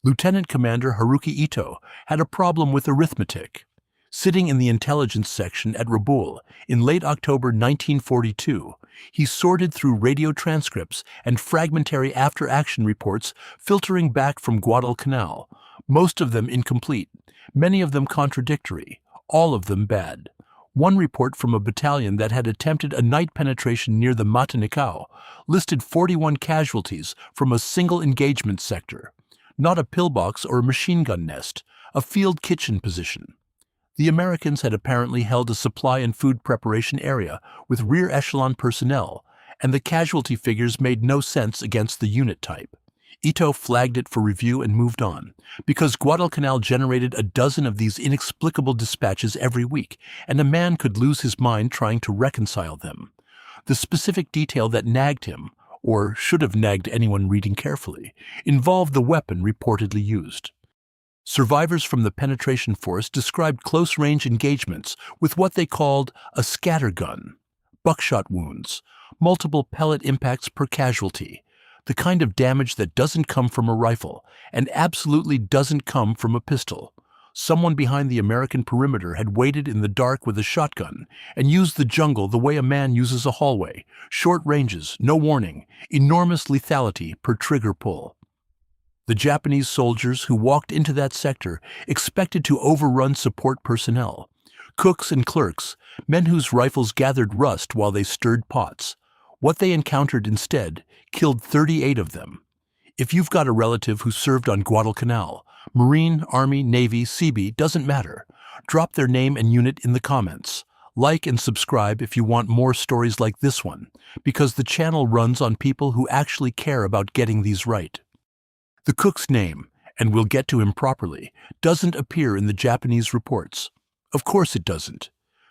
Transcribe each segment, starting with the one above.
Lieutenant Commander Haruki Ito had a problem with arithmetic. Sitting in the intelligence section at Rabaul in late October 1942, he sorted through radio transcripts and fragmentary after-action reports filtering back from Guadalcanal, most of them incomplete, many of them contradictory, all of them bad. One report from a battalion that had attempted a night penetration near the Matanikau listed 41 casualties from a single engagement sector, not a pillbox or a machine gun nest, a field kitchen position. The Americans had apparently held a supply and food preparation area with rear-echelon personnel, and the casualty figures made no sense against the unit type. Ito flagged it for review and moved on, because Guadalcanal generated a dozen of these inexplicable dispatches every week, and a man could lose his mind trying to reconcile them. The specific detail that nagged him, or should have nagged anyone reading carefully, involved the weapon reportedly used. Survivors from the penetration force described close-range engagements with what they called a scattergun, buckshot wounds, multiple pellet impacts per casualty, the kind of damage that doesn't come from a rifle and absolutely doesn't come from a pistol. Someone behind the American perimeter had waited in the dark with a shotgun and used the jungle the way a man uses a hallway, short ranges, no warning, enormous lethality per trigger pull. The Japanese soldiers who walked into that sector expected to overrun support personnel, cooks and clerks, men whose rifles gathered rust while they stirred pots. What they encountered instead killed 38 of them. If you've got a relative who served on Guadalcanal, Marine, Army, Navy, Seabee, doesn't matter. Drop their name and unit in the comments. Like and subscribe if you want more stories like this one, because the channel runs on people who actually care about getting these right. The cook's name, and we'll get to him properly, doesn't appear in the Japanese reports. Of course it doesn't.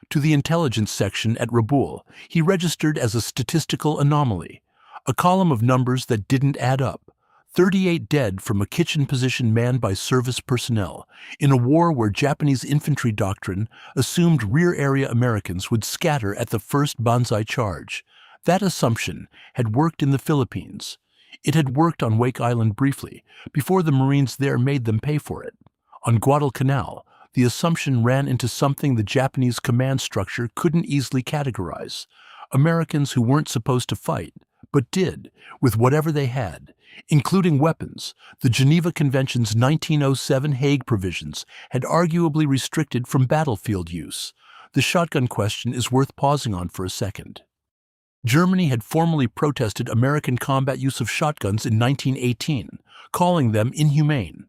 To the intelligence section at Rabaul, he registered as a statistical anomaly, a column of numbers that didn't add up. 38 dead from a kitchen position manned by service personnel, in a war where Japanese infantry doctrine assumed rear area Americans would scatter at the first banzai charge. That assumption had worked in the Philippines. It had worked on Wake Island briefly, before the Marines there made them pay for it. On Guadalcanal, the assumption ran into something the Japanese command structure couldn't easily categorize. Americans who weren't supposed to fight, but did, with whatever they had, including weapons. The Geneva Convention's 1907 Hague provisions had arguably restricted from battlefield use. The shotgun question is worth pausing on for a second. Germany had formally protested American combat use of shotguns in 1918, calling them inhumane.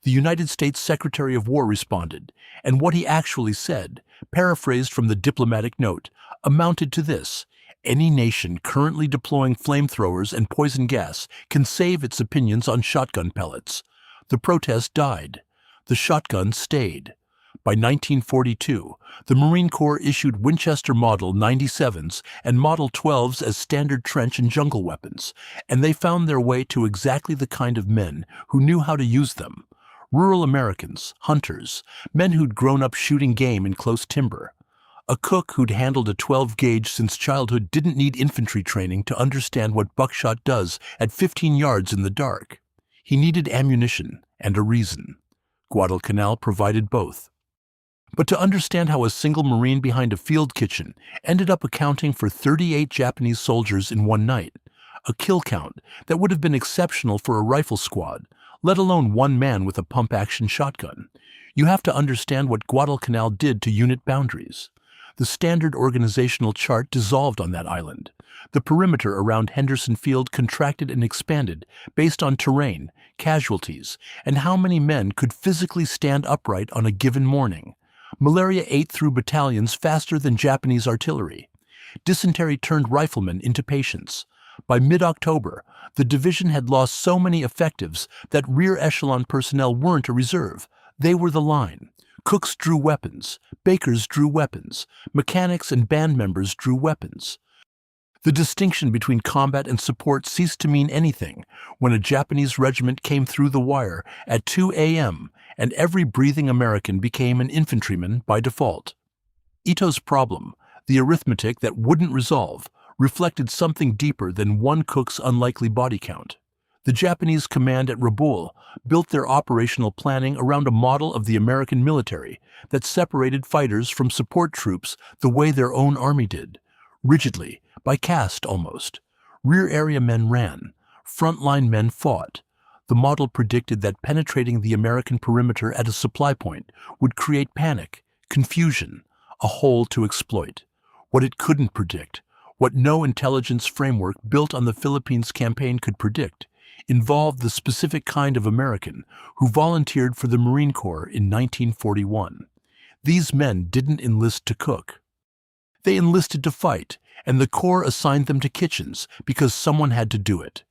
The United States Secretary of War responded, and what he actually said, paraphrased from the diplomatic note, amounted to this: any nation currently deploying flamethrowers and poison gas can save its opinions on shotgun pellets. The protest died. The shotgun stayed. By 1942, the Marine Corps issued Winchester Model 97s and Model 12s as standard trench and jungle weapons, and they found their way to exactly the kind of men who knew how to use them. Rural Americans, hunters, men who'd grown up shooting game in close timber. A cook who'd handled a 12-gauge since childhood didn't need infantry training to understand what buckshot does at 15 yards in the dark. He needed ammunition and a reason. Guadalcanal provided both. But to understand how a single Marine behind a field kitchen ended up accounting for 38 Japanese soldiers in one night, a kill count that would have been exceptional for a rifle squad, let alone one man with a pump-action shotgun, you have to understand what Guadalcanal did to unit boundaries. The standard organizational chart dissolved on that island. The perimeter around Henderson Field contracted and expanded based on terrain, casualties, and how many men could physically stand upright on a given morning. Malaria ate through battalions faster than Japanese artillery. Dysentery turned riflemen into patients. By mid-October, the division had lost so many effectives that rear-echelon personnel weren't a reserve. They were the line. Cooks drew weapons. Bakers drew weapons. Mechanics and band members drew weapons. The distinction between combat and support ceased to mean anything when a Japanese regiment came through the wire at 2 a.m. and every breathing American became an infantryman by default. Ito's problem, the arithmetic that wouldn't resolve, reflected something deeper than one cook's unlikely body count. The Japanese command at Rabaul built their operational planning around a model of the American military that separated fighters from support troops the way their own army did, rigidly, by caste almost. Rear area men ran, frontline men fought. The model predicted that penetrating the American perimeter at a supply point would create panic, confusion, a hole to exploit. What it couldn't predict, what no intelligence framework built on the Philippines campaign could predict, involved the specific kind of American who volunteered for the Marine Corps in 1941. These men didn't enlist to cook. They enlisted to fight, and the Corps assigned them to kitchens because someone had to do it.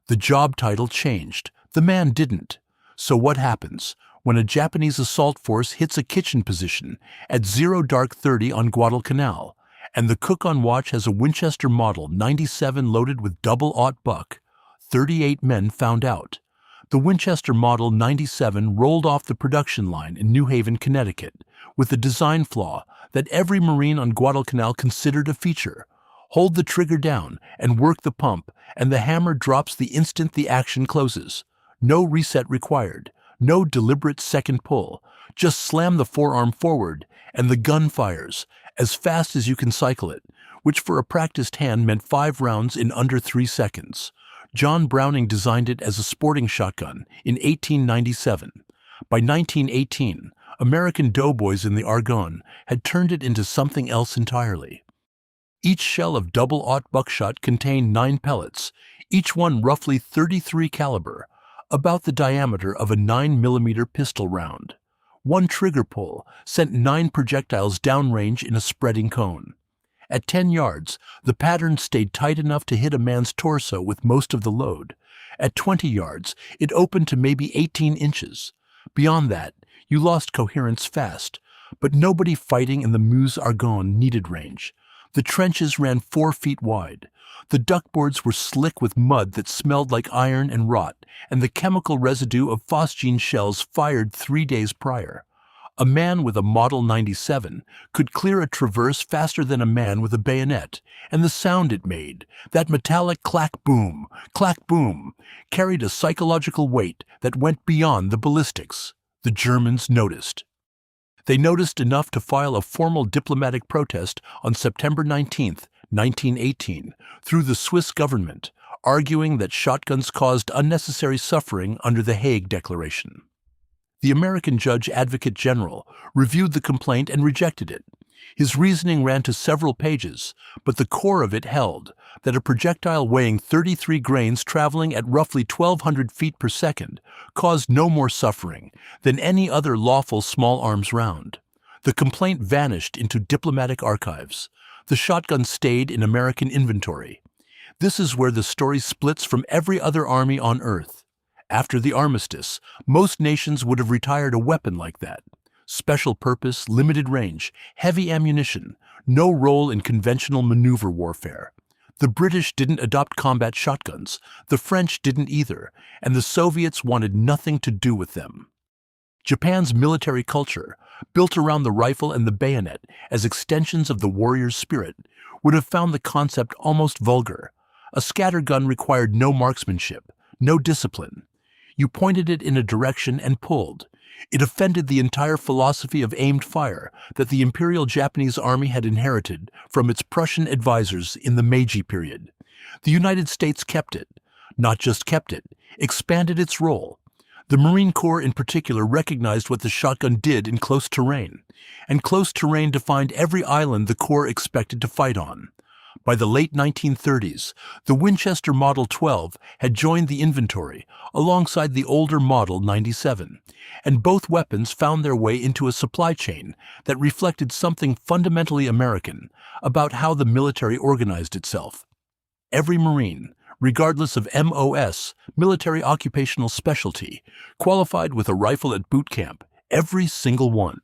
The job title changed. The man didn't. So what happens when a Japanese assault force hits a kitchen position at 0:30 on Guadalcanal, and the cook on watch has a Winchester Model 97 loaded with double-aught buck? 38 men found out. The Winchester Model 97 rolled off the production line in New Haven, Connecticut, with a design flaw that every Marine on Guadalcanal considered a feature. Hold the trigger down and work the pump, and the hammer drops the instant the action closes. No reset required, no deliberate second pull. Just slam the forearm forward, and the gun fires, as fast as you can cycle it, which for a practiced hand meant 5 rounds in under 3 seconds. John Browning designed it as a sporting shotgun in 1897. By 1918, American doughboys in the Argonne had turned it into something else entirely. Each shell of double-aught buckshot contained 9 pellets, each one roughly .33 caliber, about the diameter of a 9mm pistol round. One trigger pull sent 9 projectiles downrange in a spreading cone. At 10 yards, the pattern stayed tight enough to hit a man's torso with most of the load. At 20 yards, it opened to maybe 18 inches. Beyond that, you lost coherence fast, but nobody fighting in the Meuse-Argonne needed range. The trenches ran 4 feet wide. The duckboards were slick with mud that smelled like iron and rot, and the chemical residue of phosgene shells fired 3 days prior. A man with a Model 97 could clear a traverse faster than a man with a bayonet, and the sound it made, that metallic clack-boom, carried a psychological weight that went beyond the ballistics. The Germans noticed. They noticed enough to file a formal diplomatic protest on September 19, 1918, through the Swiss government, arguing that shotguns caused unnecessary suffering under the Hague Declaration. The American Judge Advocate General reviewed the complaint and rejected it. His reasoning ran to several pages, but the core of it held that a projectile weighing 33 grains traveling at roughly 1,200 feet per second caused no more suffering than any other lawful small arms round. The complaint vanished into diplomatic archives. The shotgun stayed in American inventory. This is where the story splits from every other army on Earth. After the armistice, most nations would have retired a weapon like that. Special purpose, limited range, heavy ammunition, no role in conventional maneuver warfare. The British didn't adopt combat shotguns, the French didn't either, and the Soviets wanted nothing to do with them. Japan's military culture, built around the rifle and the bayonet as extensions of the warrior's spirit, would have found the concept almost vulgar. A scattergun required no marksmanship, no discipline. You pointed it in a direction and pulled. It offended the entire philosophy of aimed fire that the Imperial Japanese Army had inherited from its Prussian advisors in the Meiji period. The United States kept it. Not just kept it, expanded its role. The Marine Corps in particular recognized what the shotgun did in close terrain, and close terrain defined every island the Corps expected to fight on. By the late 1930s, the Winchester Model 12 had joined the inventory alongside the older Model 97, and both weapons found their way into a supply chain that reflected something fundamentally American about how the military organized itself. Every Marine, regardless of MOS, military occupational specialty, qualified with a rifle at boot camp, every single one.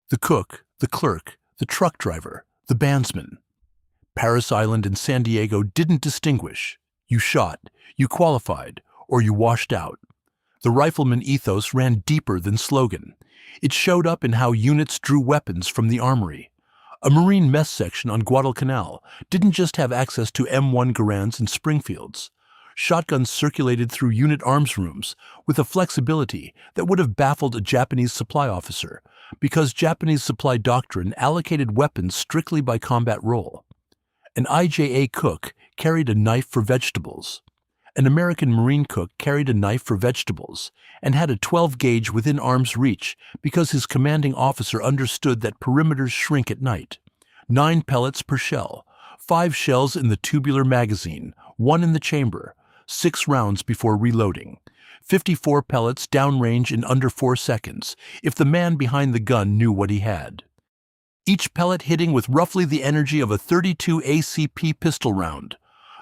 The cook, the clerk, the truck driver, the bandsman. Paris Island and San Diego didn't distinguish. You shot, you qualified, or you washed out. The rifleman ethos ran deeper than slogan. It showed up in how units drew weapons from the armory. A Marine mess section on Guadalcanal didn't just have access to M1 Garands and Springfields. Shotguns circulated through unit arms rooms with a flexibility that would have baffled a Japanese supply officer, because Japanese supply doctrine allocated weapons strictly by combat role. An IJA cook carried a knife for vegetables. An American Marine cook carried a knife for vegetables and had a 12-gauge within arm's reach because his commanding officer understood that perimeters shrink at night. 9 pellets per shell, 5 shells in the tubular magazine, 1 in the chamber, 6 rounds before reloading. 54 pellets downrange in under 4 seconds, if the man behind the gun knew what he had. Each pellet hitting with roughly the energy of a .32 ACP pistol round.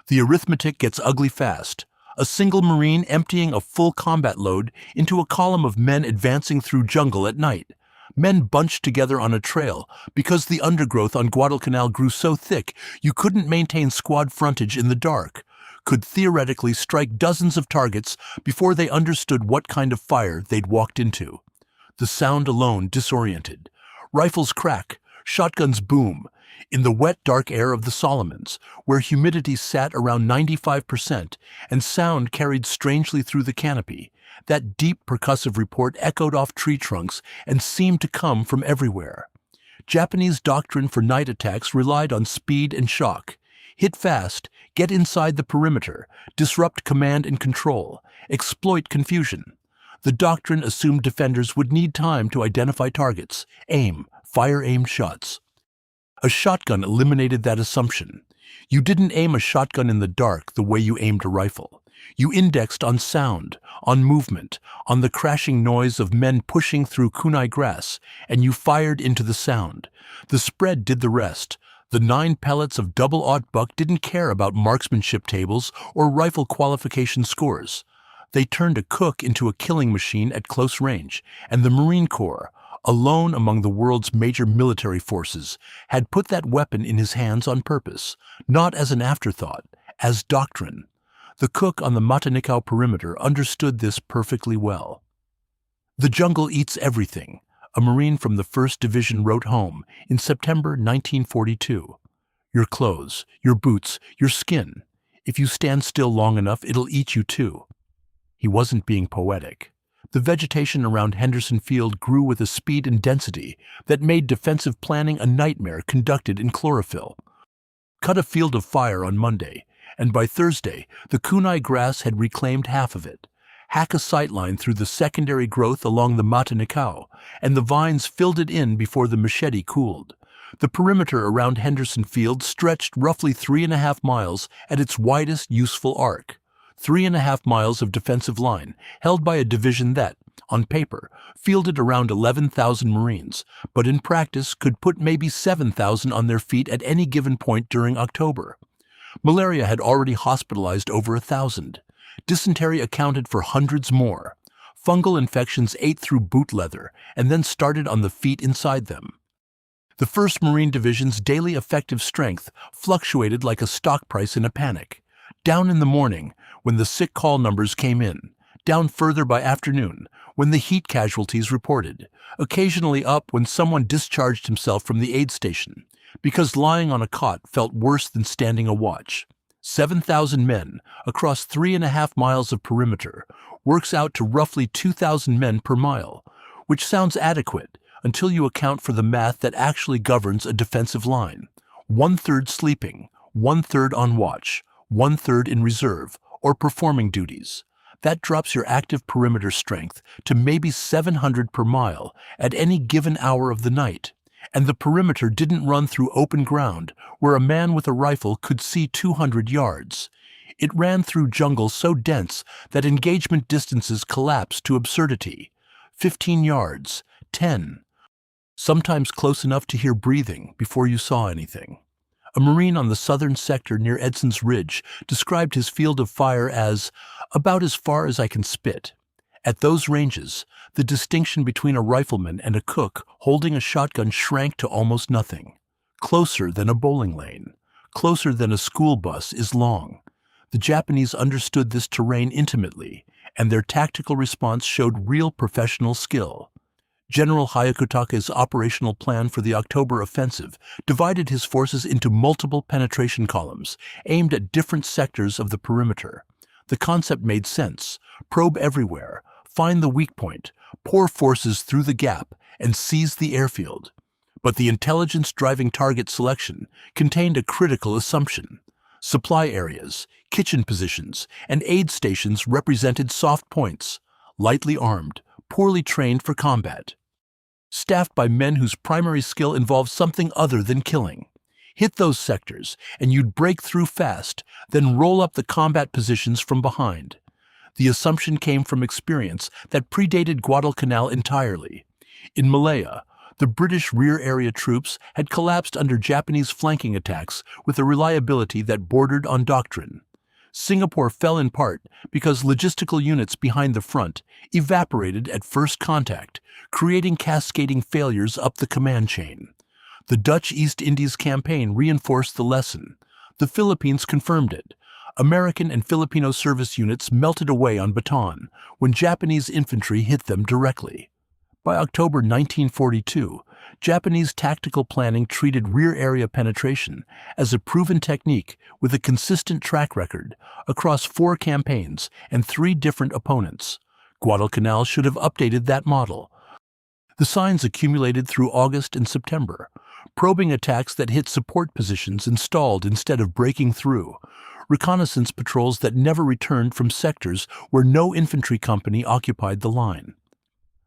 The arithmetic gets ugly fast. A single Marine emptying a full combat load into a column of men advancing through jungle at night. Men bunched together on a trail because the undergrowth on Guadalcanal grew so thick you couldn't maintain squad frontage in the dark. Could theoretically strike dozens of targets before they understood what kind of fire they'd walked into. The sound alone disoriented. Rifles crack, shotguns boom. In the wet, dark air of the Solomons, where humidity sat around 95% and sound carried strangely through the canopy, that deep percussive report echoed off tree trunks and seemed to come from everywhere. Japanese doctrine for night attacks relied on speed and shock. Hit fast, get inside the perimeter, disrupt command and control, exploit confusion. The doctrine assumed defenders would need time to identify targets, aim, fire aimed shots. A shotgun eliminated that assumption. You didn't aim a shotgun in the dark the way you aimed a rifle. You indexed on sound, on movement, on the crashing noise of men pushing through kunai grass, and you fired into the sound. The spread did the rest. The 9 pellets of double-aught buck didn't care about marksmanship tables or rifle qualification scores. They turned a cook into a killing machine at close range, and the Marine Corps, alone among the world's major military forces, had put that weapon in his hands on purpose, not as an afterthought, as doctrine. The cook on the Matanikau perimeter understood this perfectly well. "The jungle eats everything," a Marine from the 1st Division wrote home in September 1942. "Your clothes, your boots, your skin. If you stand still long enough, it'll eat you too." He wasn't being poetic. The vegetation around Henderson Field grew with a speed and density that made defensive planning a nightmare conducted in chlorophyll. Cut a field of fire on Monday, and by Thursday, the kunai grass had reclaimed half of it. Hack a sightline through the secondary growth along the Matanikau, and the vines filled it in before the machete cooled. The perimeter around Henderson Field stretched roughly 3.5 miles at its widest useful arc. 3.5 miles of defensive line, held by a division that, on paper, fielded around 11,000 Marines, but in practice could put maybe 7,000 on their feet at any given point during October. Malaria had already hospitalized over 1,000. Dysentery accounted for hundreds more. Fungal infections ate through boot leather and then started on the feet inside them. The 1st Marine Division's daily effective strength fluctuated like a stock price in a panic. Down in the morning, when the sick call numbers came in, down further by afternoon, when the heat casualties reported, occasionally up when someone discharged himself from the aid station, because lying on a cot felt worse than standing a watch. 7,000 men across 3.5 miles of perimeter works out to roughly 2,000 men per mile, which sounds adequate until you account for the math that actually governs a defensive line. 1/3 sleeping, 1/3 on watch, 1/3 in reserve, or performing duties. That drops your active perimeter strength to maybe 700 per mile at any given hour of the night. And the perimeter didn't run through open ground where a man with a rifle could see 200 yards. It ran through jungle so dense that engagement distances collapsed to absurdity. 15 yards, 10. Sometimes close enough to hear breathing before you saw anything. A Marine on the southern sector near Edson's Ridge described his field of fire as about as far as I can spit. At those ranges, the distinction between a rifleman and a cook holding a shotgun shrank to almost nothing. Closer than a bowling lane, closer than a school bus is long. The Japanese understood this terrain intimately, and their tactical response showed real professional skill. General Hayakutake's operational plan for the October offensive divided his forces into multiple penetration columns, aimed at different sectors of the perimeter. The concept made sense. Probe everywhere, find the weak point, pour forces through the gap, and seize the airfield. But the intelligence-driving target selection contained a critical assumption. Supply areas, kitchen positions, and aid stations represented soft points, lightly armed, poorly trained for combat. Staffed by men whose primary skill involved something other than killing. Hit those sectors, and you'd break through fast, then roll up the combat positions from behind. The assumption came from experience that predated Guadalcanal entirely. In Malaya, the British rear area troops had collapsed under Japanese flanking attacks with a reliability that bordered on doctrine. Singapore fell in part because logistical units behind the front evaporated at first contact, creating cascading failures up the command chain. The Dutch East Indies campaign reinforced the lesson. The Philippines confirmed it. American and Filipino service units melted away on Bataan when Japanese infantry hit them directly. By October 1942, Japanese tactical planning treated rear area penetration as a proven technique with a consistent track record across 4 campaigns and 3 different opponents. Guadalcanal should have updated that model. The signs accumulated through August and September. Probing attacks that hit support positions and stalled instead of breaking through. Reconnaissance patrols that never returned from sectors where no infantry company occupied the line.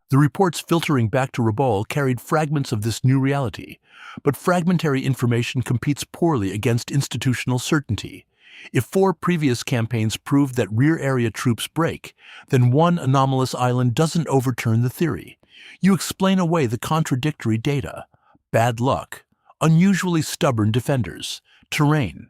The reports filtering back to Rabaul carried fragments of this new reality, but fragmentary information competes poorly against institutional certainty. If 4 previous campaigns proved that rear area troops break, then one anomalous island doesn't overturn the theory. You explain away the contradictory data. Bad luck, unusually stubborn defenders, terrain,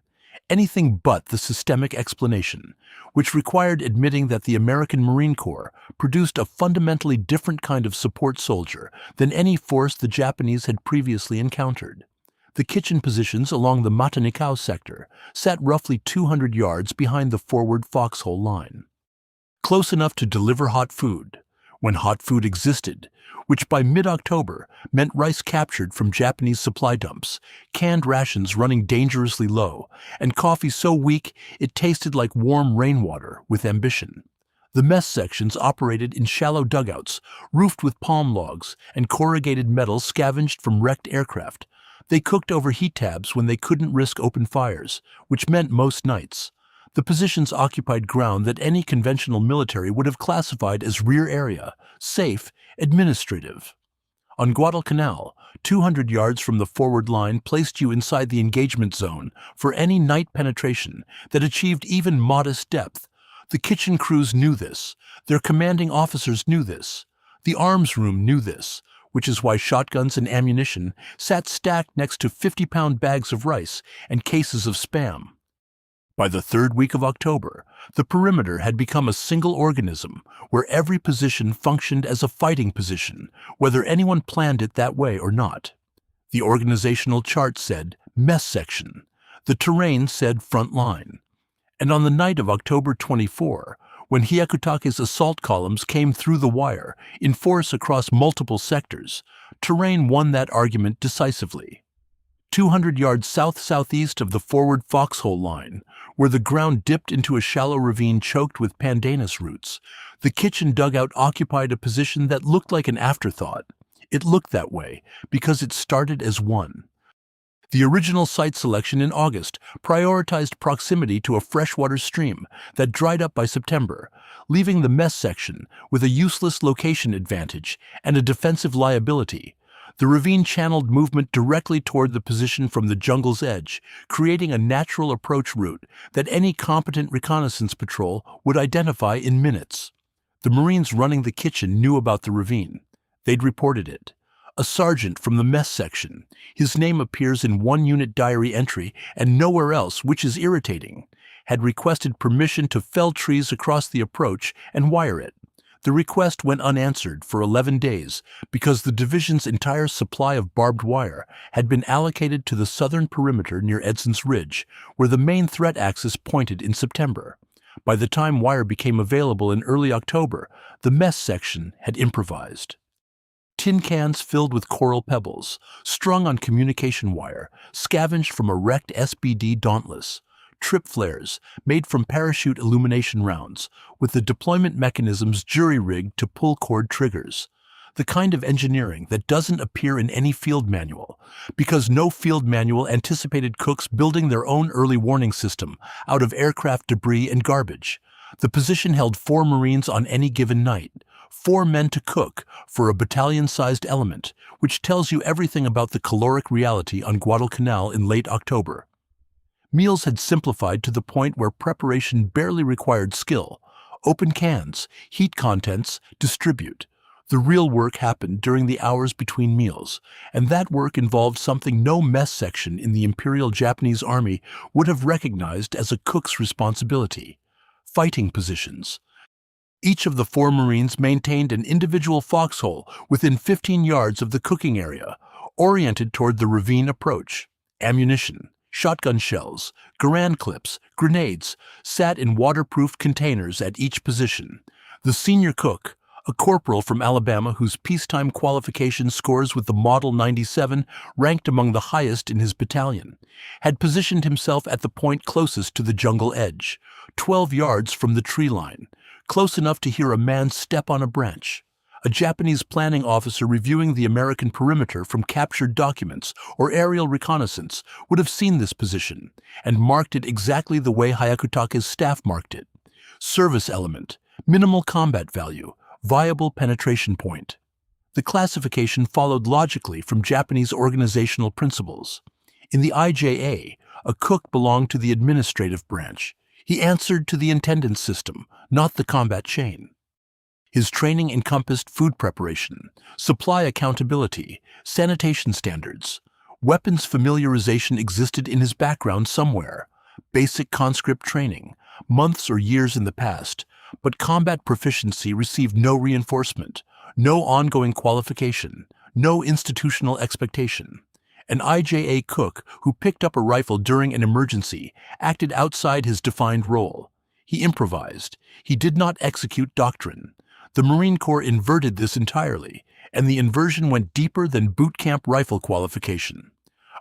anything but the systemic explanation, which required admitting that the American Marine Corps produced a fundamentally different kind of support soldier than any force the Japanese had previously encountered. The kitchen positions along the Matanikau sector sat roughly 200 yards behind the forward foxhole line. Close enough to deliver hot food, when hot food existed, which by mid-October meant rice captured from Japanese supply dumps, canned rations running dangerously low, and coffee so weak it tasted like warm rainwater with ambition. The mess sections operated in shallow dugouts, roofed with palm logs and corrugated metal scavenged from wrecked aircraft. They cooked over heat tabs when they couldn't risk open fires, which meant most nights. The positions occupied ground that any conventional military would have classified as rear area, safe, administrative. On Guadalcanal, 200 yards from the forward line placed you inside the engagement zone for any night penetration that achieved even modest depth. The kitchen crews knew this. Their commanding officers knew this. The arms room knew this, which is why shotguns and ammunition sat stacked next to 50-pound bags of rice and cases of Spam. By the 3rd week of October, the perimeter had become a single organism where every position functioned as a fighting position, whether anyone planned it that way or not. The organizational chart said mess section. The terrain said front line. And on the night of October 24, when Hyakutake's assault columns came through the wire in force across multiple sectors, terrain won that argument decisively. 200 yards south-southeast of the forward foxhole line, where the ground dipped into a shallow ravine choked with pandanus roots, the kitchen dugout occupied a position that looked like an afterthought. It looked that way because it started as one. The original site selection in August prioritized proximity to a freshwater stream that dried up by September, leaving the mess section with a useless location advantage and a defensive liability. The ravine channeled movement directly toward the position from the jungle's edge, creating a natural approach route that any competent reconnaissance patrol would identify in minutes. The Marines running the kitchen knew about the ravine. They'd reported it. A sergeant from the mess section. His name appears in one unit diary entry and nowhere else, which is irritating. Had requested permission to fell trees across the approach and wire it. The request went unanswered for 11 days because the division's entire supply of barbed wire had been allocated to the southern perimeter near Edson's Ridge, where the main threat axis pointed in September. By the time wire became available in early October, the mess section had improvised. Tin cans filled with coral pebbles, strung on communication wire, scavenged from a wrecked SBD Dauntless. trip flares made from parachute illumination rounds, with the deployment mechanisms jury-rigged to pull cord triggers. The kind of engineering that doesn't appear in any field manual, because no field manual anticipated cooks building their own early warning system out of aircraft debris and garbage. The position held 4 Marines on any given night, 4 men to cook for a battalion-sized element, which tells you everything about the caloric reality on Guadalcanal in late October. Meals had simplified to the point where preparation barely required skill. Open cans, heat contents, distribute. The real work happened during the hours between meals, and that work involved something no mess section in the Imperial Japanese Army would have recognized as a cook's responsibility: fighting positions. Each of the 4 Marines maintained an individual foxhole within 15 yards of the cooking area, oriented toward the ravine approach. Ammunition, shotgun shells, Garand clips, grenades sat in waterproof containers at each position. The senior cook, a corporal from Alabama whose peacetime qualification scores with the Model 97 ranked among the highest in his battalion, had positioned himself at the point closest to the jungle edge, 12 yards from the tree line, close enough to hear a man step on a branch. A Japanese planning officer reviewing the American perimeter from captured documents or aerial reconnaissance would have seen this position and marked it exactly the way Hyakutake's staff marked it. Service element, minimal combat value, viable penetration point. The classification followed logically from Japanese organizational principles. In the IJA, a cook belonged to the administrative branch. He answered to the intendant system, not the combat chain. His training encompassed food preparation, supply accountability, sanitation standards. Weapons familiarization existed in his background somewhere. Basic conscript training, months or years in the past, but combat proficiency received no reinforcement, no ongoing qualification, no institutional expectation. An IJA cook who picked up a rifle during an emergency acted outside his defined role. He improvised. He did not execute doctrine. The Marine Corps inverted this entirely, and the inversion went deeper than boot camp rifle qualification.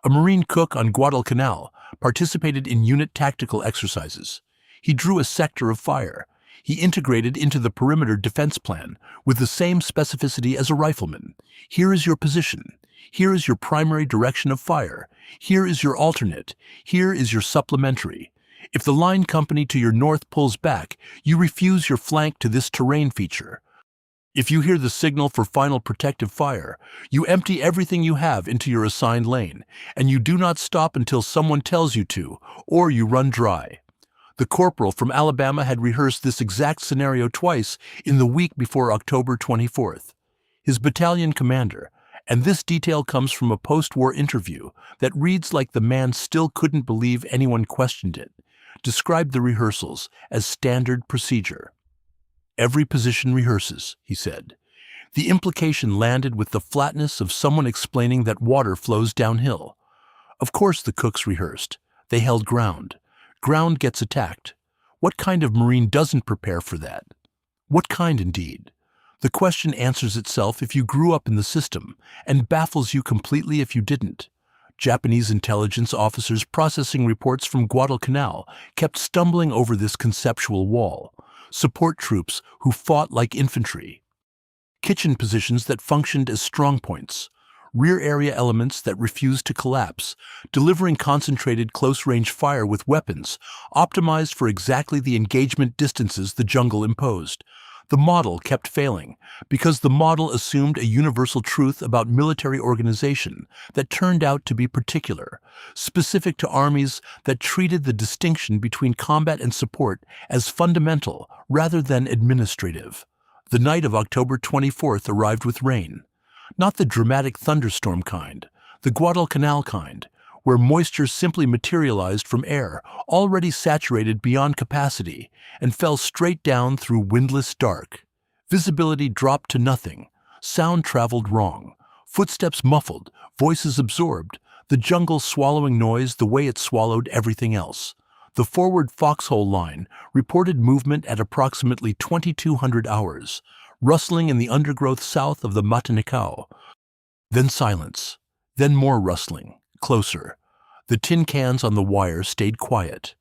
A Marine cook on Guadalcanal participated in unit tactical exercises. He drew a sector of fire. He integrated into the perimeter defense plan with the same specificity as a rifleman. Here is your position. Here is your primary direction of fire. Here is your alternate. Here is your supplementary. If the line company to your north pulls back, you refuse your flank to this terrain feature. If you hear the signal for final protective fire, you empty everything you have into your assigned lane, and you do not stop until someone tells you to, or you run dry. The corporal from Alabama had rehearsed this exact scenario twice in the week before October 24th. His battalion commander, and this detail comes from a post-war interview that reads like the man still couldn't believe anyone questioned it, described the rehearsals as standard procedure. "Every position rehearses," he said. The implication landed with the flatness of someone explaining that water flows downhill. Of course the cooks rehearsed. They held ground. Ground gets attacked. What kind of Marine doesn't prepare for that? What kind indeed? The question answers itself if you grew up in the system, and baffles you completely if you didn't. Japanese intelligence officers processing reports from Guadalcanal kept stumbling over this conceptual wall. Support troops who fought like infantry. Kitchen positions that functioned as strongpoints. Rear area elements that refused to collapse, delivering concentrated close-range fire with weapons, optimized for exactly the engagement distances the jungle imposed. The model kept failing, because the model assumed a universal truth about military organization that turned out to be particular, specific to armies that treated the distinction between combat and support as fundamental rather than administrative. The night of October 24th arrived with rain. Not the dramatic thunderstorm kind, the Guadalcanal kind, where moisture simply materialized from air already saturated beyond capacity and fell straight down through windless dark. Visibility dropped to nothing. Sound traveled wrong. Footsteps muffled, voices absorbed, the jungle swallowing noise the way it swallowed everything else. The forward foxhole line reported movement at approximately 2200 hours, rustling in the undergrowth south of the Matanikau. Then silence. Then more rustling. Closer. The tin cans on the wire stayed quiet.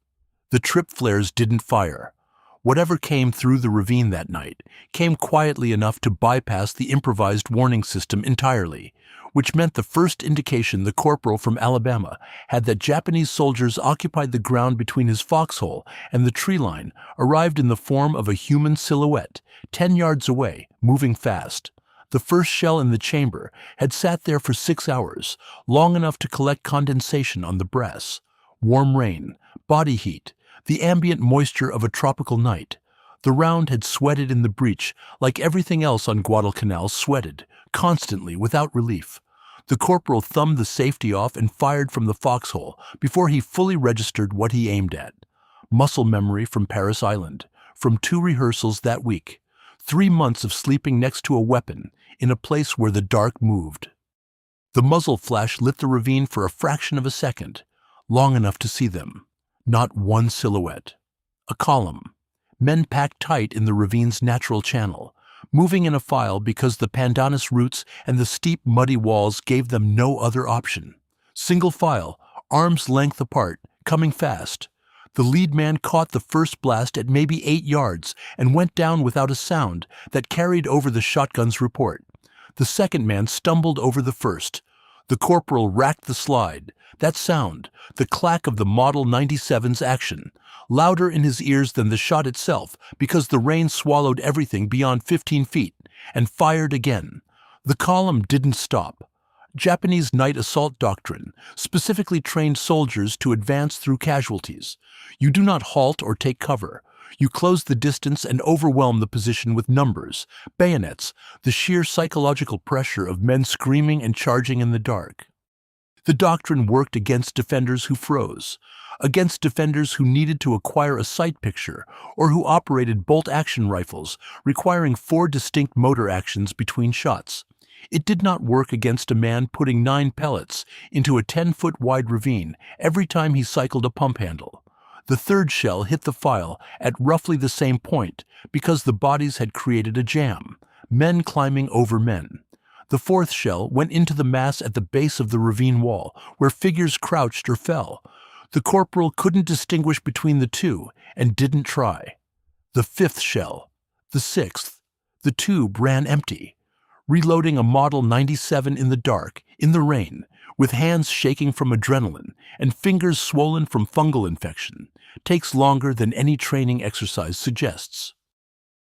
The trip flares didn't fire. Whatever came through the ravine that night came quietly enough to bypass the improvised warning system entirely, which meant the first indication the corporal from Alabama had that Japanese soldiers occupied the ground between his foxhole and the tree line arrived in the form of a human silhouette, 10 yards away, moving fast. The first shell in the chamber had sat there for 6 hours, long enough to collect condensation on the brass. Warm rain, body heat, the ambient moisture of a tropical night. The round had sweated in the breach like everything else on Guadalcanal sweated, constantly, without relief. The corporal thumbed the safety off and fired from the foxhole before he fully registered what he aimed at. Muscle memory from Paris Island, from 2 rehearsals that week, 3 months of sleeping next to a weapon in a place where the dark moved. The muzzle flash lit the ravine for a fraction of a second, long enough to see them. Not one silhouette. A column. Men packed tight in the ravine's natural channel, moving in a file because the pandanus roots and the steep, muddy walls gave them no other option. Single file, arms length apart, coming fast. The lead man caught the first blast at maybe 8 yards and went down without a sound that carried over the shotgun's report. The second man stumbled over the first. The corporal racked the slide. That sound, the clack of the Model 97's action, louder in his ears than the shot itself because the rain swallowed everything beyond 15 feet, and fired again. The column didn't stop. Japanese night assault doctrine specifically trained soldiers to advance through casualties. You do not halt or take cover. You close the distance and overwhelm the position with numbers, bayonets, the sheer psychological pressure of men screaming and charging in the dark. The doctrine worked against defenders who froze, against defenders who needed to acquire a sight picture or who operated bolt-action rifles requiring 4 distinct motor actions between shots. It did not work against a man putting 9 pellets into a 10-foot-wide ravine every time he cycled a pump handle. The third shell hit the file at roughly the same point because the bodies had created a jam, men climbing over men. The fourth shell went into the mass at the base of the ravine wall, where figures crouched or fell. The corporal couldn't distinguish between the two and didn't try. The fifth shell, the sixth, the tube ran empty. Reloading a Model 97 in the dark, in the rain, with hands shaking from adrenaline and fingers swollen from fungal infection, takes longer than any training exercise suggests.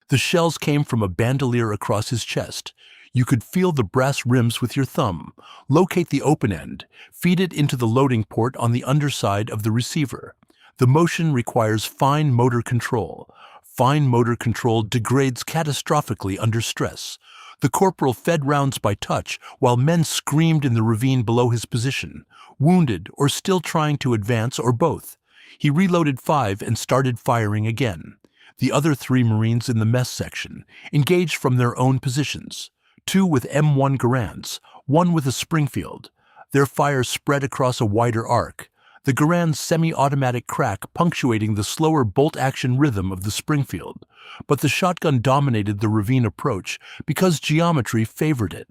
The shells came from a bandolier across his chest. You could feel the brass rims with your thumb, locate the open end, feed it into the loading port on the underside of the receiver. The motion requires fine motor control. Fine motor control degrades catastrophically under stress. The corporal fed rounds by touch while men screamed in the ravine below his position, wounded or still trying to advance or both. He reloaded 5 and started firing again. The other 3 Marines in the mess section engaged from their own positions. 2 with M1 Garands, 1 with a Springfield. Their fire spread across a wider arc, the Garand's semi-automatic crack punctuating the slower bolt-action rhythm of the Springfield. But the shotgun dominated the ravine approach because geometry favored it.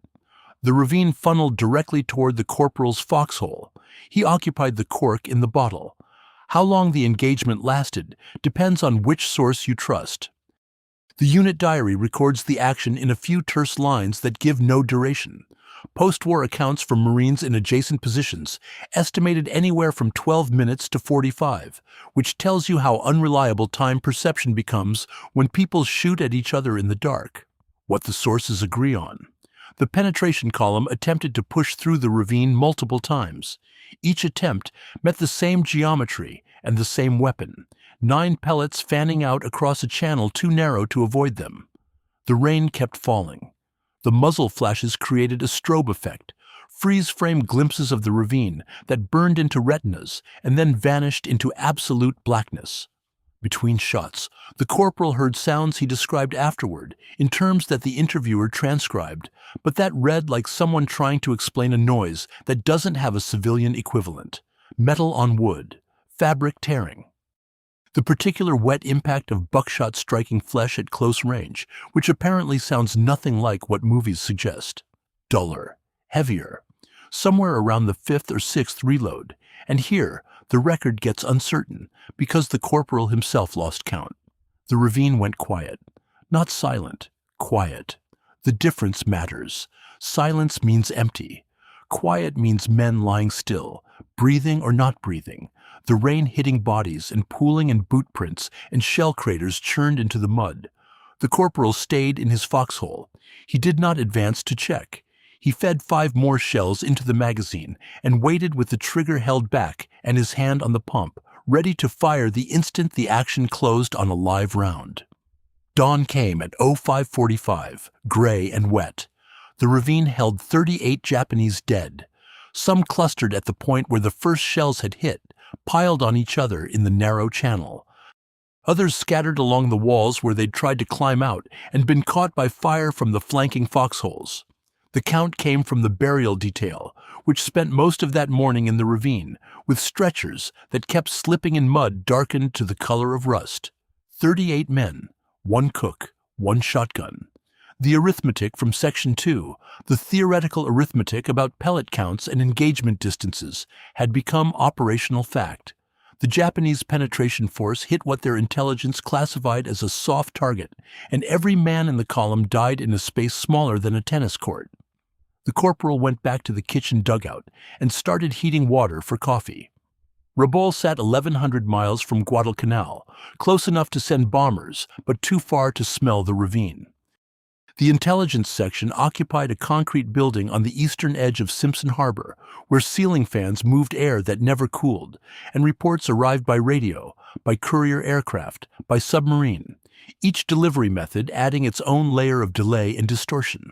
The ravine funneled directly toward the corporal's foxhole. He occupied the cork in the bottle. How long the engagement lasted depends on which source you trust. The unit diary records the action in a few terse lines that give no duration. Post-war accounts from Marines in adjacent positions estimated anywhere from 12 minutes to 45, which tells you how unreliable time perception becomes when people shoot at each other in the dark. What the sources agree on. The penetration column attempted to push through the ravine multiple times. Each attempt met the same geometry and the same weapon, 9 pellets fanning out across a channel too narrow to avoid them. The rain kept falling. The muzzle flashes created a strobe effect, freeze-frame glimpses of the ravine that burned into retinas and then vanished into absolute blackness. Between shots, the corporal heard sounds he described afterward in terms that the interviewer transcribed, but that read like someone trying to explain a noise that doesn't have a civilian equivalent. Metal on wood, fabric tearing. The particular wet impact of buckshot striking flesh at close range, which apparently sounds nothing like what movies suggest. Duller, heavier. Somewhere around the 5th or 6th reload, and here, The record gets uncertain because the corporal himself lost count. The ravine went quiet. Not silent, quiet. The difference matters. Silence means empty. Quiet means men lying still, breathing or not breathing, the rain hitting bodies and pooling in boot prints and shell craters churned into the mud. The corporal stayed in his foxhole. He did not advance to check. He fed 5 more shells into the magazine and waited with the trigger held back and his hand on the pump, ready to fire the instant the action closed on a live round. Dawn came at 05:45, gray and wet. The ravine held 38 Japanese dead. Some clustered at the point where the first shells had hit, piled on each other in the narrow channel. Others scattered along the walls where they'd tried to climb out and been caught by fire from the flanking foxholes. The count came from the burial detail, which spent most of that morning in the ravine, with stretchers that kept slipping in mud darkened to the color of rust. 38 men, 1 cook, 1 shotgun. The arithmetic from Section 2, the theoretical arithmetic about pellet counts and engagement distances, had become operational fact. The Japanese penetration force hit what their intelligence classified as a soft target, and every man in the column died in a space smaller than a tennis court. The corporal went back to the kitchen dugout and started heating water for coffee. Rabaul sat 1,100 miles from Guadalcanal, close enough to send bombers, but too far to smell the ravine. The intelligence section occupied a concrete building on the eastern edge of Simpson Harbor, where ceiling fans moved air that never cooled, and reports arrived by radio, by courier aircraft, by submarine, each delivery method adding its own layer of delay and distortion.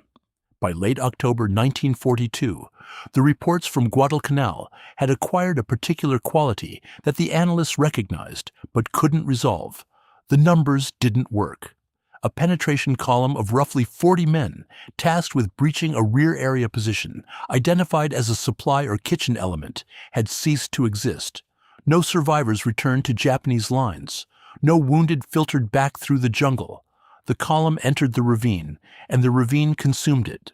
By late October 1942, the reports from Guadalcanal had acquired a particular quality that the analysts recognized but couldn't resolve. The numbers didn't work. A penetration column of roughly 40 men, tasked with breaching a rear area position, identified as a supply or kitchen element, had ceased to exist. No survivors returned to Japanese lines. No wounded filtered back through the jungle. The column entered the ravine, and the ravine consumed it.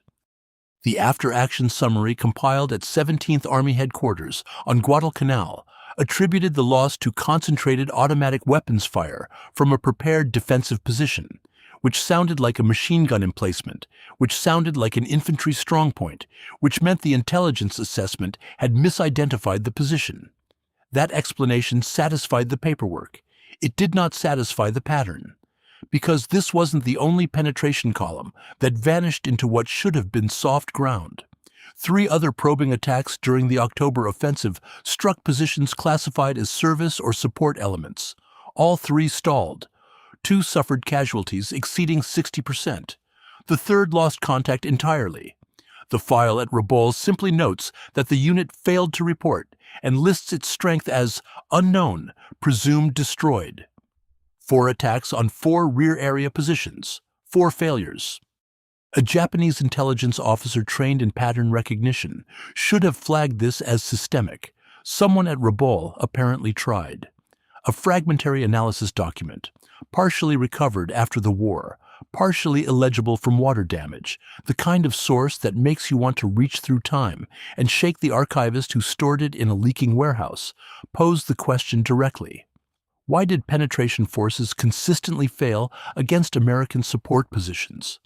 The after-action summary compiled at 17th Army Headquarters on Guadalcanal attributed the loss to concentrated automatic weapons fire from a prepared defensive position, which sounded like a machine gun emplacement, which sounded like an infantry strongpoint, which meant the intelligence assessment had misidentified the position. That explanation satisfied the paperwork. It did not satisfy the pattern. Because this wasn't the only penetration column that vanished into what should have been soft ground. 3 other probing attacks during the October offensive struck positions classified as service or support elements. All 3 stalled. 2 suffered casualties exceeding 60%. The third lost contact entirely. The file at Rabaul simply notes that the unit failed to report and lists its strength as unknown, presumed destroyed. 4 attacks on 4 rear area positions, 4 failures. A Japanese intelligence officer trained in pattern recognition should have flagged this as systemic. Someone at Rabaul apparently tried. A fragmentary analysis document, partially recovered after the war, partially illegible from water damage, the kind of source that makes you want to reach through time and shake the archivist who stored it in a leaking warehouse, posed the question directly. Why did penetration forces consistently fail against American support positions?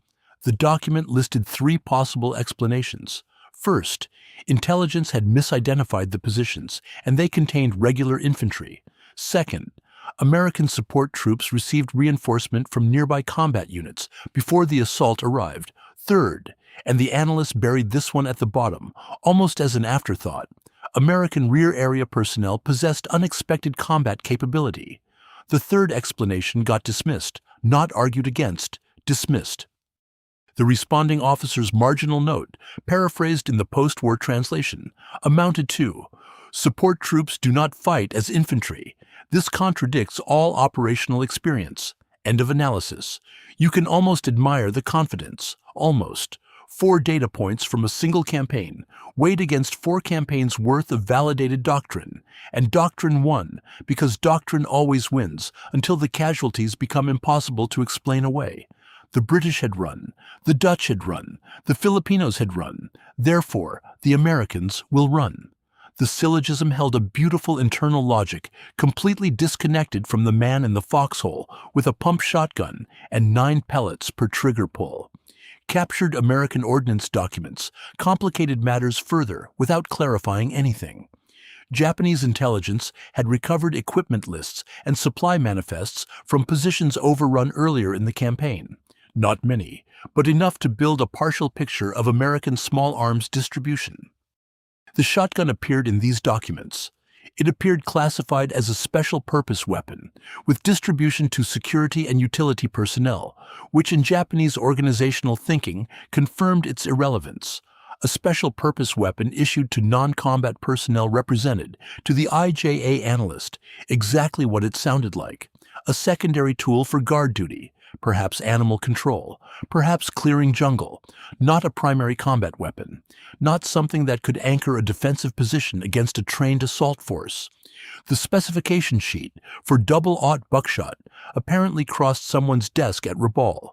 The document listed 3 possible explanations. First, intelligence had misidentified the positions, and they contained regular infantry. Second, American support troops received reinforcement from nearby combat units before the assault arrived. Third, and the analysts buried this one at the bottom, almost as an afterthought, American rear area personnel possessed unexpected combat capability. The third explanation got dismissed, not argued against, dismissed. The responding officer's marginal note, paraphrased in the post-war translation, amounted to, "Support troops do not fight as infantry. This contradicts all operational experience." End of analysis. You can almost admire the confidence. Almost. 4 data points from a single campaign, weighed against 4 campaigns' worth of validated doctrine. And doctrine won, because doctrine always wins, until the casualties become impossible to explain away. The British had run, the Dutch had run, the Filipinos had run, therefore the Americans will run. The syllogism held a beautiful internal logic, completely disconnected from the man in the foxhole with a pump shotgun and 9 pellets per trigger pull. Captured American ordnance documents complicated matters further without clarifying anything. Japanese intelligence had recovered equipment lists and supply manifests from positions overrun earlier in the campaign. Not many, but enough to build a partial picture of American small arms distribution. The shotgun appeared in these documents. It appeared classified as a special purpose weapon, with distribution to security and utility personnel, which in Japanese organizational thinking confirmed its irrelevance. A special purpose weapon issued to non-combat personnel represented, to the IJA analyst, exactly what it sounded like. A secondary tool for guard duty, perhaps animal control, perhaps clearing jungle, not a primary combat weapon, not something that could anchor a defensive position against a trained assault force. The specification sheet for double-aught buckshot apparently crossed someone's desk at Rabaul.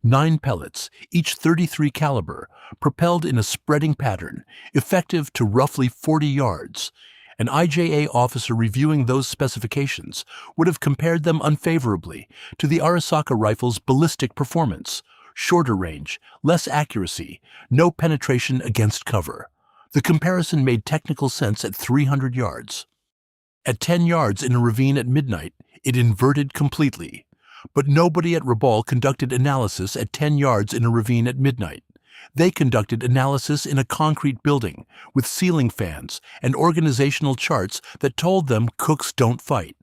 9 pellets, each .33 caliber, propelled in a spreading pattern, effective to roughly 40 yards. An IJA officer reviewing those specifications would have compared them unfavorably to the Arisaka rifle's ballistic performance: shorter range, less accuracy, no penetration against cover. The comparison made technical sense at 300 yards. At 10 yards in a ravine at midnight, it inverted completely. But nobody at Rabaul conducted analysis at 10 yards in a ravine at midnight. They conducted analysis in a concrete building with ceiling fans and organizational charts that told them cooks don't fight.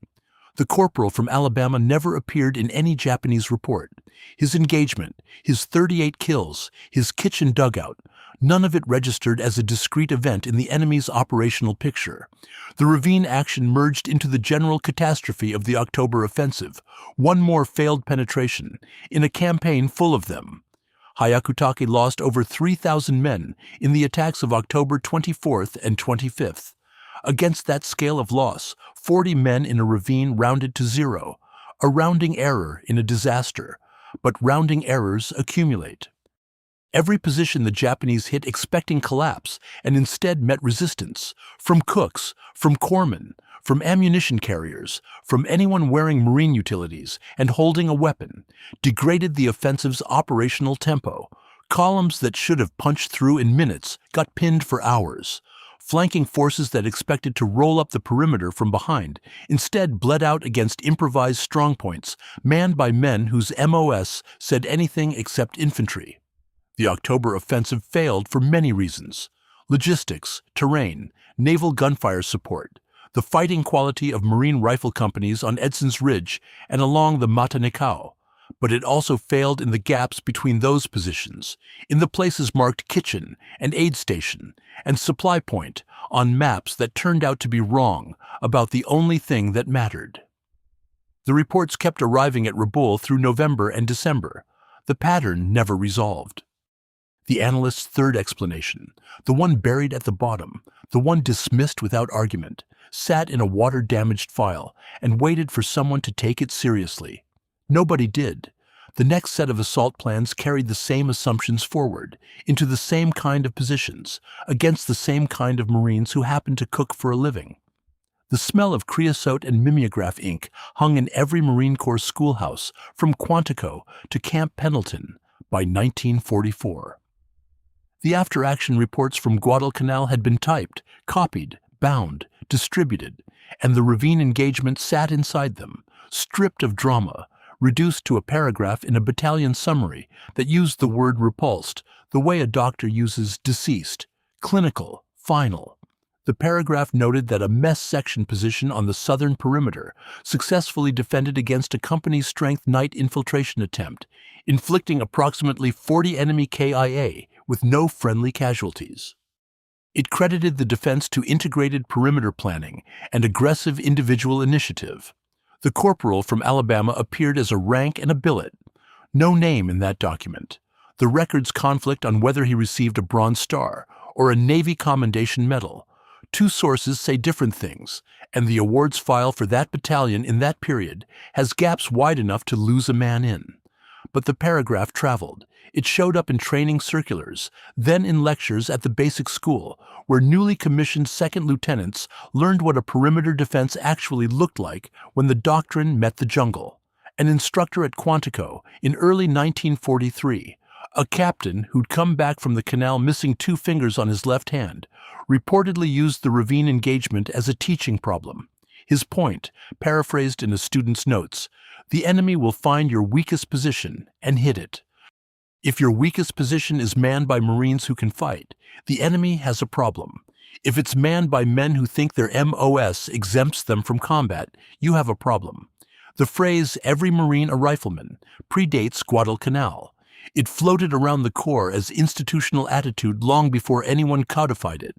The corporal from Alabama never appeared in any Japanese report. His engagement, his 38 kills, his kitchen dugout, none of it registered as a discrete event in the enemy's operational picture. The ravine action merged into the general catastrophe of the October offensive, one more failed penetration, in a campaign full of them. Hyakutake lost over 3,000 men in the attacks of October 24th and 25th. Against that scale of loss, 40 men in a ravine rounded to zero, a rounding error in a disaster, but rounding errors accumulate. Every position the Japanese hit expecting collapse and instead met resistance, from cooks, from corpsmen, from ammunition carriers, from anyone wearing marine utilities and holding a weapon, degraded the offensive's operational tempo. Columns that should have punched through in minutes got pinned for hours. Flanking forces that expected to roll up the perimeter from behind instead bled out against improvised strongpoints, manned by men whose MOS said anything except infantry. The October offensive failed for many reasons: logistics, terrain, naval gunfire support, the fighting quality of Marine rifle companies on Edson's Ridge and along the Matanikau. But it also failed in the gaps between those positions, in the places marked kitchen and aid station and supply point on maps that turned out to be wrong about the only thing that mattered. The reports kept arriving at Rabaul through November and December. The pattern never resolved. The analyst's third explanation, the one buried at the bottom, the one dismissed without argument, sat in a water-damaged file and waited for someone to take it seriously. Nobody did. The next set of assault plans carried the same assumptions forward, into the same kind of positions, against the same kind of Marines who happened to cook for a living. The smell of creosote and mimeograph ink hung in every Marine Corps schoolhouse from Quantico to Camp Pendleton by 1944. The after-action reports from Guadalcanal had been typed, copied, bound, distributed, and the ravine engagement sat inside them, stripped of drama, reduced to a paragraph in a battalion summary that used the word repulsed the way a doctor uses deceased, clinical, final. The paragraph noted that a mess section position on the southern perimeter successfully defended against a company-strength night infiltration attempt, inflicting approximately 40 enemy KIA with no friendly casualties. It credited the defense to integrated perimeter planning and aggressive individual initiative. The corporal from Alabama appeared as a rank and a billet. No name in that document. The records conflict on whether he received a Bronze Star or a Navy Commendation Medal. Two sources say different things, and the awards file for that battalion in that period has gaps wide enough to lose a man in. but the paragraph traveled. It showed up in training circulars, then in lectures at the basic school, where newly commissioned second lieutenants learned what a perimeter defense actually looked like when the doctrine met the jungle. An instructor at Quantico in early 1943, a captain who'd come back from the canal missing 2 fingers on his left hand, reportedly used the ravine engagement as a teaching problem. His point, paraphrased in a student's notes, the enemy will find your weakest position and hit it. If your weakest position is manned by Marines who can fight, the enemy has a problem. If it's manned by men who think their MOS exempts them from combat, you have a problem. The phrase, "every Marine a rifleman," predates Guadalcanal. It floated around the Corps as institutional attitude long before anyone codified it.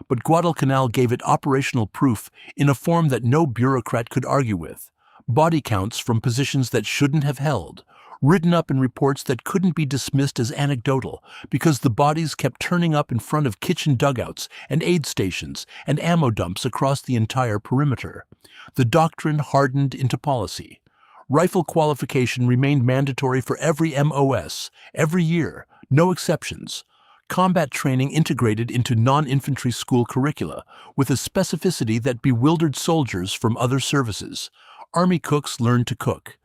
But Guadalcanal gave it operational proof in a form that no bureaucrat could argue with. Body counts from positions that shouldn't have held, written up in reports that couldn't be dismissed as anecdotal because the bodies kept turning up in front of kitchen dugouts and aid stations and ammo dumps across the entire perimeter. The doctrine hardened into policy. Rifle qualification remained mandatory for every MOS, every year, no exceptions. Combat training integrated into non-infantry school curricula with a specificity that bewildered soldiers from other services. Army cooks learned to cook.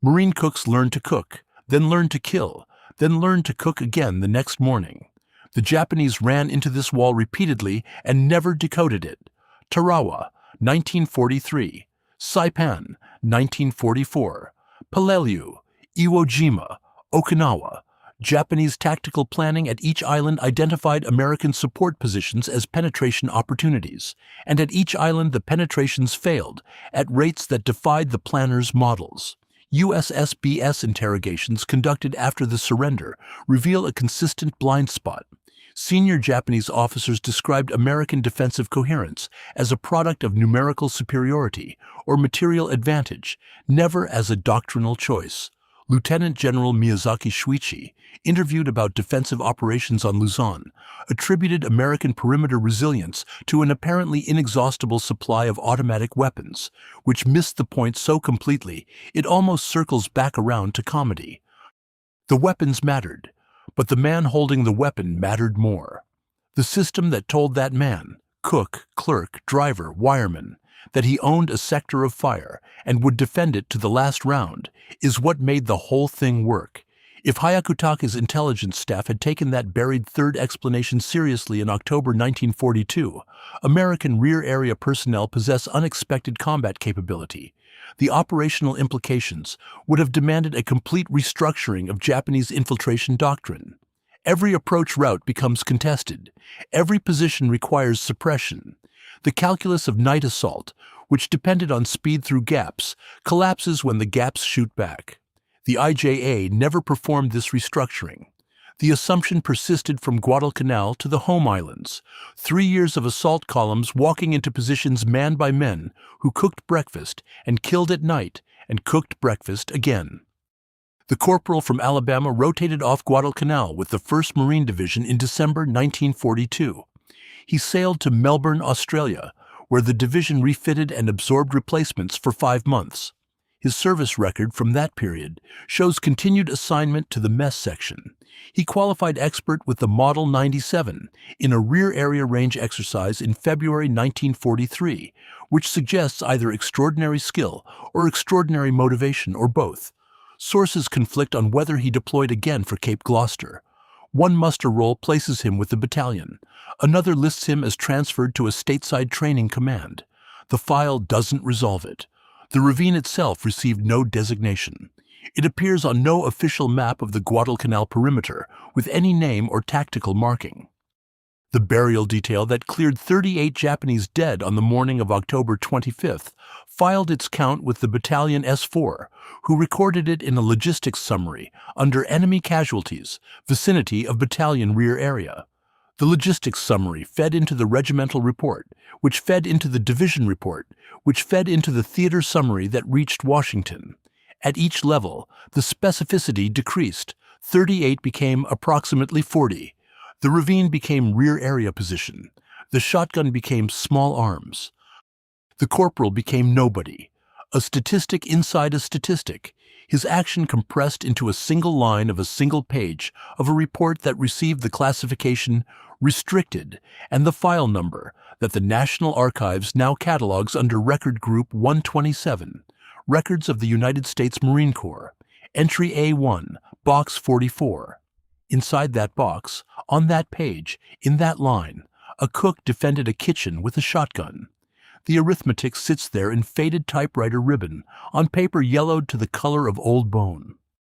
Marine cooks learned to cook, then learned to kill, then learned to cook again the next morning. The Japanese ran into this wall repeatedly and never decoded it. Tarawa, 1943. Saipan, 1944. Peleliu, Iwo Jima, Okinawa. Japanese tactical planning at each island identified American support positions as penetration opportunities, and at each island the penetrations failed at rates that defied the planners' models. USSBS interrogations conducted after the surrender reveal a consistent blind spot. Senior Japanese officers described American defensive coherence as a product of numerical superiority or material advantage, never as a doctrinal choice. Lieutenant General Miyazaki Shuichi, interviewed about defensive operations on Luzon, attributed American perimeter resilience to an apparently inexhaustible supply of automatic weapons, which missed the point so completely it almost circles back around to comedy. The weapons mattered, but the man holding the weapon mattered more. The system that told that man, cook, clerk, driver, wireman, that he owned a sector of fire and would defend it to the last round is what made the whole thing work. If Hayakutake's intelligence staff had taken that buried third explanation seriously in October 1942, American rear area personnel possess unexpected combat capability. The operational implications would have demanded a complete restructuring of Japanese infiltration doctrine. Every approach route becomes contested. Every position requires suppression. The calculus of night assault, which depended on speed through gaps, collapses when the gaps shoot back. The IJA never performed this restructuring. The assumption persisted from Guadalcanal to the home islands. 3 years of assault columns walking into positions manned by men who cooked breakfast and killed at night and cooked breakfast again. The corporal from Alabama rotated off Guadalcanal with the 1st Marine Division in December 1942. He sailed to Melbourne, Australia, where the division refitted and absorbed replacements for 5 months. His service record from that period shows continued assignment to the mess section. He qualified expert with the Model 97 in a rear area range exercise in February 1943, which suggests either extraordinary skill or extraordinary motivation or both. Sources conflict on whether he deployed again for Cape Gloucester. One muster roll places him with the battalion. Another lists him as transferred to a stateside training command. The file doesn't resolve it. The ravine itself received no designation. It appears on no official map of the Guadalcanal perimeter with any name or tactical marking. The burial detail that cleared 38 Japanese dead on the morning of October 25th filed its count with the Battalion S4, who recorded it in a logistics summary under enemy casualties, vicinity of battalion rear area. The logistics summary fed into the regimental report, which fed into the division report, which fed into the theater summary that reached Washington. At each level, the specificity decreased. 38 became approximately 40. The ravine became rear area position. The shotgun became small arms. The corporal became nobody, a statistic inside a statistic. his action compressed into a single line of a single page of a report that received the classification restricted and the file number that the National Archives now catalogs under Record Group 127, Records of the United States Marine Corps, Entry A1, Box 44. Inside that box, on that page, in that line, a cook defended a kitchen with a shotgun. The arithmetic sits there in faded typewriter ribbon, on paper yellowed to the color of old bone.